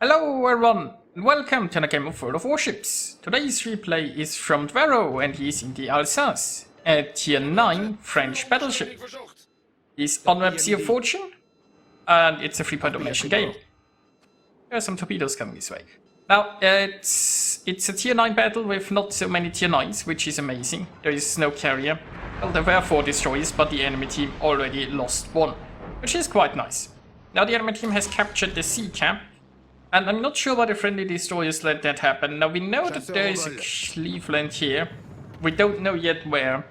Hello everyone, and welcome to the game of World of Warships. Today's replay is from Dwarrow, and he's in the Alsace, a tier 9 French battleship. He's on map Sea of Fortune, and it's a 3-point domination game. There are some torpedoes coming this way. Now, it's a tier 9 battle with not so many tier 9s, which is amazing. There is no carrier. Well, there were 4 destroyers, but the enemy team already lost 1, which is quite nice. Now the enemy team has captured the sea camp, and I'm not sure why the friendly destroyers let that happen. Now we know that there is a Cleveland here. We don't know yet where,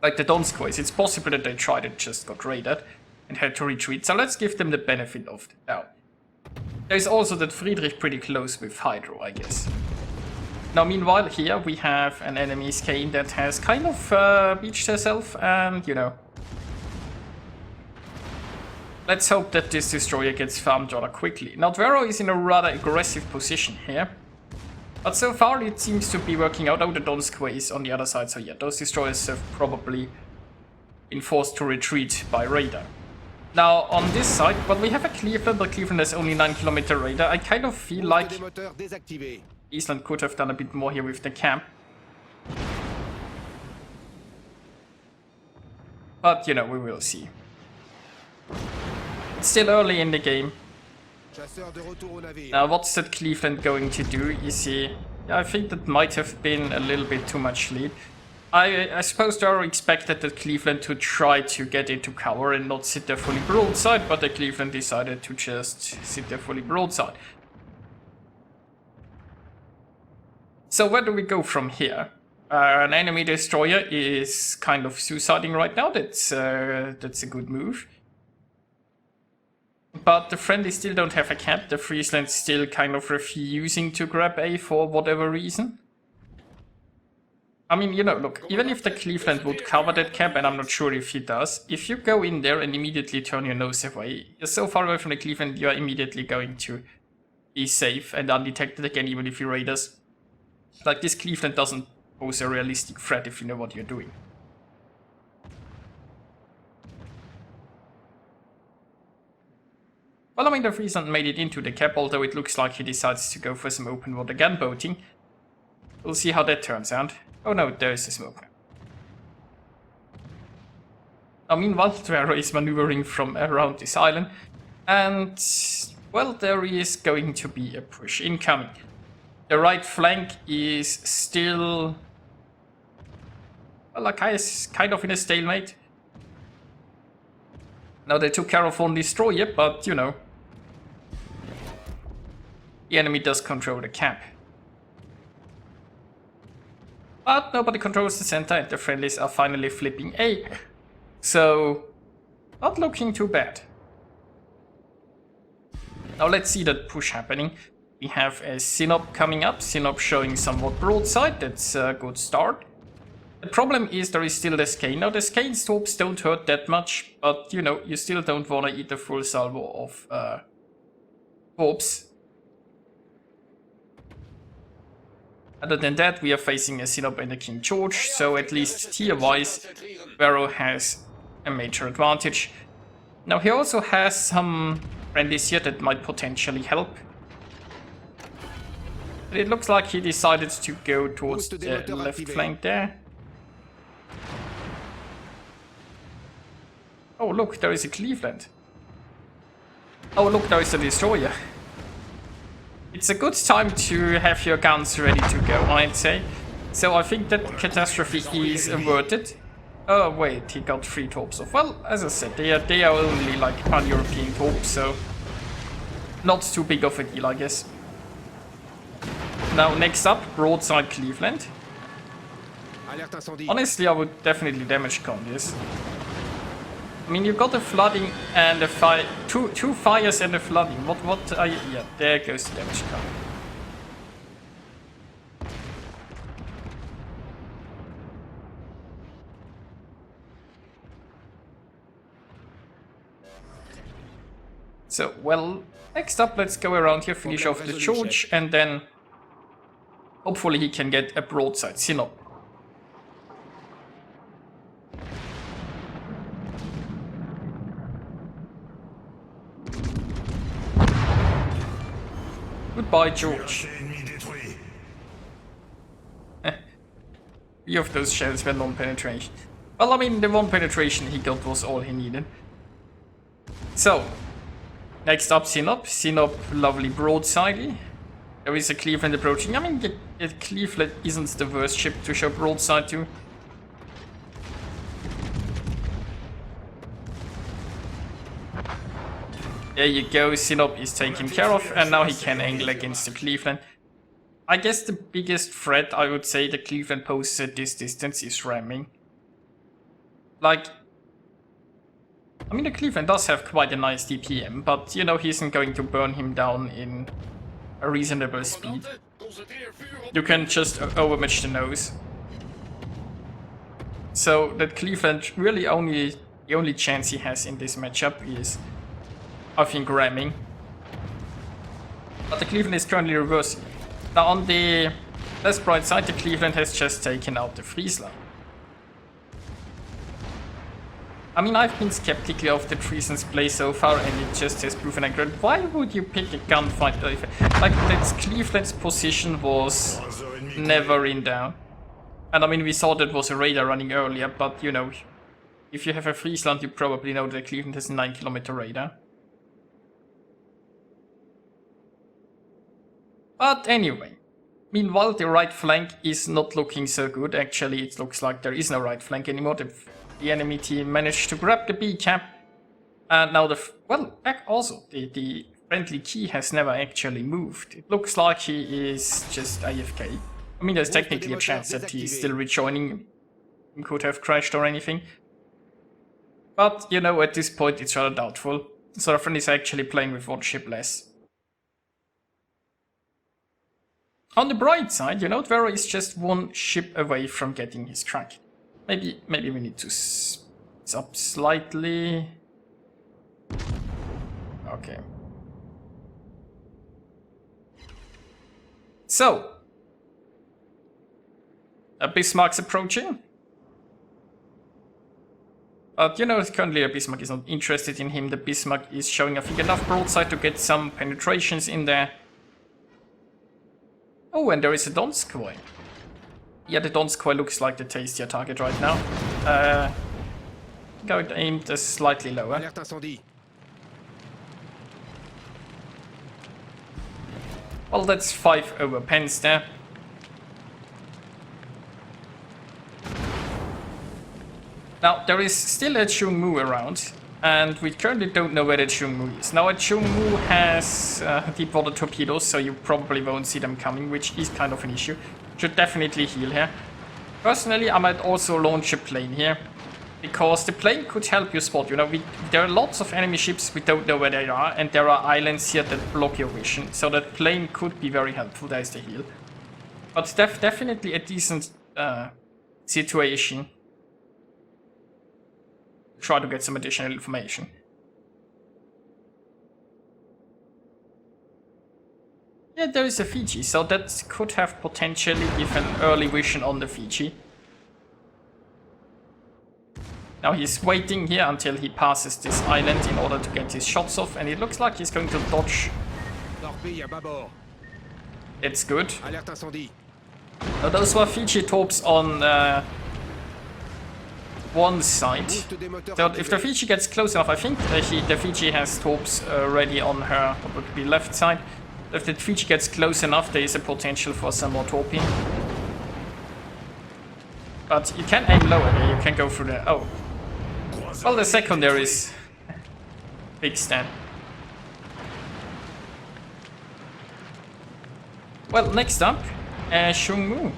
like the Donskoys. It's possible that they tried and just got raided and had to retreat. So let's give them the benefit of the doubt. There's also that Friedrich pretty close with Hydro, I guess. Now meanwhile here we have an enemy Skane that has kind of beached herself, and you know. Let's hope that this destroyer gets farmed rather quickly. Now Dwarrow is in a rather aggressive position here. But so far it seems to be working out. Oh, the Donskoy is on the other side, so yeah, those destroyers have probably been forced to retreat by radar. Now on this side, well, we have a Cleveland, but Cleveland has only 9-kilometer radar. I kind of feel like Iceland could have done a bit more here with the camp. But you know, we will see. It's still early in the game. Now what's that Cleveland going to do? Is he... Yeah, I think that might have been a little bit too much lead. I suppose they expected that Cleveland to try to get into cover and not sit there fully broadside, but the Cleveland decided to just sit there fully broadside. So where do we go from here? An enemy destroyer is kind of suiciding right now. That's a good move. But the friendly still don't have a cap. The Friesland's still kind of refusing to grab A for whatever reason. I mean, you know, look, even if the Cleveland would cover that cap, and I'm not sure if he does, if you go in there and immediately turn your nose away, you're so far away from the Cleveland, you're immediately going to be safe and undetected again, even if you raid us. Like, this Cleveland doesn't pose a realistic threat if you know what you're doing. Well, I mean, the Friesland made it into the cap, although it looks like he decides to go for some open water gunboating. We'll see how that turns out. Oh no, there is a smoke. Now, meanwhile, Dwarrow is maneuvering from around this island, and, well, there is going to be a push incoming. The right flank is still, well, like, kind of in a stalemate. Now, they took care of one destroyer, but, you know, the enemy does control the camp. But nobody controls the center, and the friendlies are finally flipping A. So, not looking too bad. Now let's see that push happening. We have a Sinop coming up. Sinop showing somewhat broadside. That's a good start. The problem is there is still the Skane. Now the Skane torps don't hurt that much, but you know, you still don't want to eat a full salvo of torps. Other than that, we are facing a Sinop and a King George, so at least tier-wise, Dwarrow has a major advantage. Now he also has some friendlies here that might potentially help. But it looks like he decided to go towards the left flank there. Oh look, there is a Cleveland. Oh look, there is a destroyer. It's a good time to have your guns ready to go, I'd say. So I think that catastrophe is averted. Oh wait, he got 3 torps off. Well, as I said, they are only like pan-European torps, so not too big of a deal, I guess. Now next up, broadside Cleveland. Honestly, I would definitely damage con this. I mean, you've got a flooding and a fire, two fires and a flooding. What are you? Yeah, there goes the damage card. So, well, next up, let's go around here, finish off the George, and then hopefully he can get a broadside Sinop. Goodbye, George. Few of those shells were non-penetration. Well, I mean, the one penetration he got was all he needed. So, next up, Sinop. Sinop, lovely broadside. There is a Cleveland approaching. I mean, the Cleveland isn't the worst ship to show broadside to. There you go, Sinop is taken care of, and now he can angle against the Cleveland. I guess the biggest threat I would say the Cleveland poses at this distance is ramming. Like, I mean, the Cleveland does have quite a nice DPM, but you know, he isn't going to burn him down in a reasonable speed. You can just overmatch the nose. So that Cleveland really the only chance he has in this matchup is, I think, ramming. But the Cleveland is currently reversing. Now on the less bright side, the Cleveland has just taken out the Friesland. I mean, I've been skeptical of the Friesland's play so far, and it just has proven accurate. Why would you pick a gunfight? Like, that Cleveland's position was never in down. And I mean, we saw that was a radar running earlier, but you know, if you have a Friesland, you probably know that Cleveland has a 9-kilometer radar. But anyway, meanwhile the right flank is not looking so good. Actually, it looks like there is no right flank anymore. The enemy team managed to grab the B cap. And now the friendly key has never actually moved. It looks like he is just AFK. I mean, there's technically a chance that he is still rejoining. He could have crashed or anything. But, you know, at this point it's rather doubtful. So our friend is actually playing with one ship less. On the bright side, you know, dwarrow is just one ship away from getting his crack. Maybe we need to up slightly. Okay. So, a Bismarck's approaching. But you know, currently a Bismarck is not interested in him. The Bismarck is showing, I think, enough broadside to get some penetrations in there. Oh, and there is a Donskoy. Yeah, the Donskoy looks like the tastier target right now. Got aimed slightly lower. Well, that's 5 over pens there. Now, there is still a Chungmu around, and we currently don't know where the Chungmu is. Now, a Chungmu has deep water torpedoes, so you probably won't see them coming, which is kind of an issue. Should definitely heal here. Personally, I might also launch a plane here, because the plane could help you spot. You know, there are lots of enemy ships, we don't know where they are, and there are islands here that block your vision, so that plane could be very helpful. There's the heal. But definitely a decent situation. Try to get some additional information. Yeah, there is a Fiji, so that could have potentially given early vision on the Fiji. Now he's waiting here until he passes this island in order to get his shots off, and it looks like he's going to dodge. It's good. Now those were Fiji torps on one side. So if the Fiji gets close enough, I think the Fiji has torps ready on her, what would be left side. If the Fiji gets close enough, there is a potential for some more torping. But you can aim lower here, you can go through the... Oh. Well, the secondary is fixed then. Well, next up, Chungmu.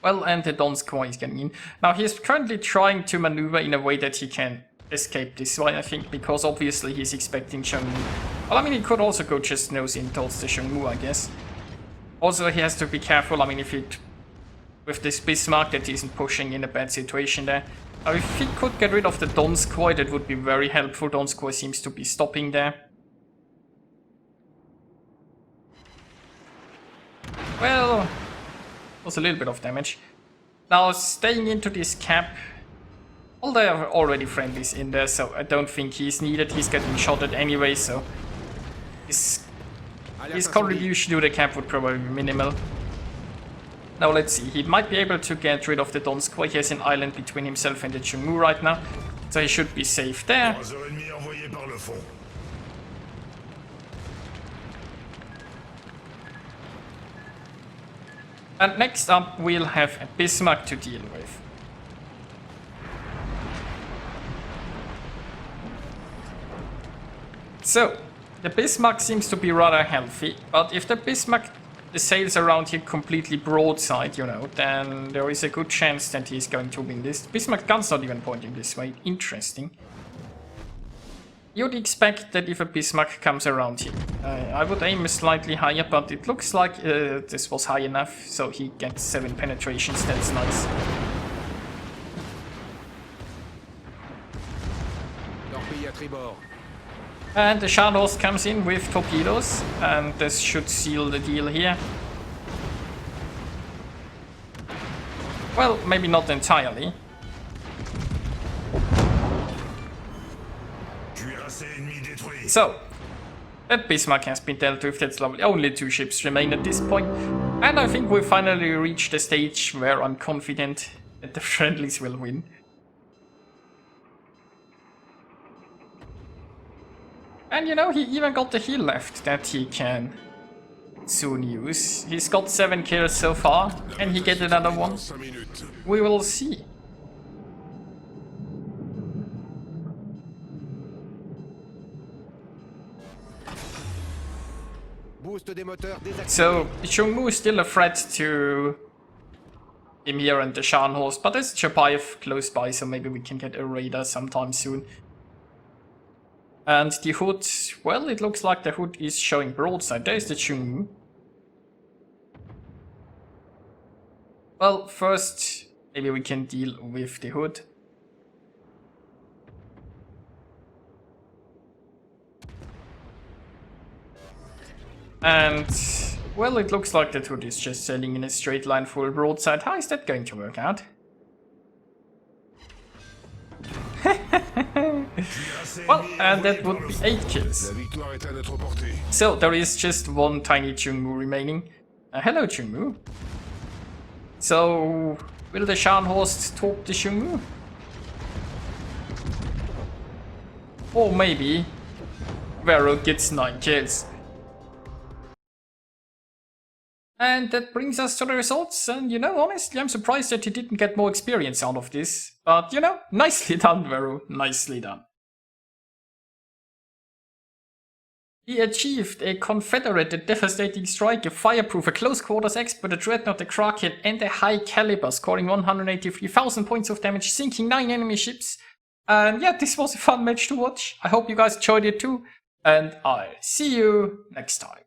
Well, and the Donskoy is getting in. Now, he is currently trying to maneuver in a way that he can escape this way, I think, because obviously he's expecting Chungmu. Well, I mean, he could also go just nose in towards the Chungmu, I guess. Also, he has to be careful, I mean, if it... with this Bismarck, that he isn't pushing in a bad situation there. Now, if he could get rid of the Donskoy, that would be very helpful. Donskoy seems to be stopping there. Well... was a little bit of damage. Now, staying into this cap Well, there are already friendlies in there, so I don't think he's needed. He's getting shotted anyway, so his contribution to the camp would probably be minimal. Now let's see, he might be able to get rid of the Donskoy. He has an island between himself and the Chungmu right now, so he should be safe there. And next up we'll have a Bismarck to deal with. So, the Bismarck seems to be rather healthy, but if the Bismarck sails around here completely broadside, you know, then there is a good chance that he's going to win this. Bismarck gun's not even pointing this way. Interesting. You'd expect that if a Bismarck comes around here. I would aim slightly higher, but it looks like this was high enough, so he gets 7 penetrations. That's nice. And the Scharnhorst comes in with torpedoes, and this should seal the deal here. Well, maybe not entirely. So, that Bismarck has been dealt with, that's lovely. Only 2 ships remain at this point. And I think we finally reached the stage where I'm confident that the friendlies will win. And you know, he even got the heal left that he can soon use. He's got 7 kills so far. Can he get another one? We will see. So, the Chungmu is still a threat to him here and the Scharnhorst, but there's Chapayev close by, so maybe we can get a radar sometime soon. And the hood, well, it looks like the hood is showing broadside. There's the Chungmu. Well, first, maybe we can deal with the hood. And, well, it looks like that hood is just sailing in a straight line full broadside. How is that going to work out? Well, and that would be 8 kills. So, there is just 1 tiny Chungmu remaining. Hello, Chungmu. So, will the Scharnhorst talk to Chungmu? Or maybe Dwarrow gets 9 kills. And that brings us to the results, and you know, honestly, I'm surprised that he didn't get more experience out of this. But, you know, nicely done, Dwarrow, nicely done. He achieved a Confederate, a devastating strike, a fireproof, a close quarters expert, a dreadnought, a Kraken, and a high caliber, scoring 183,000 points of damage, sinking 9 enemy ships. And yeah, this was a fun match to watch. I hope you guys enjoyed it too, and I'll see you next time.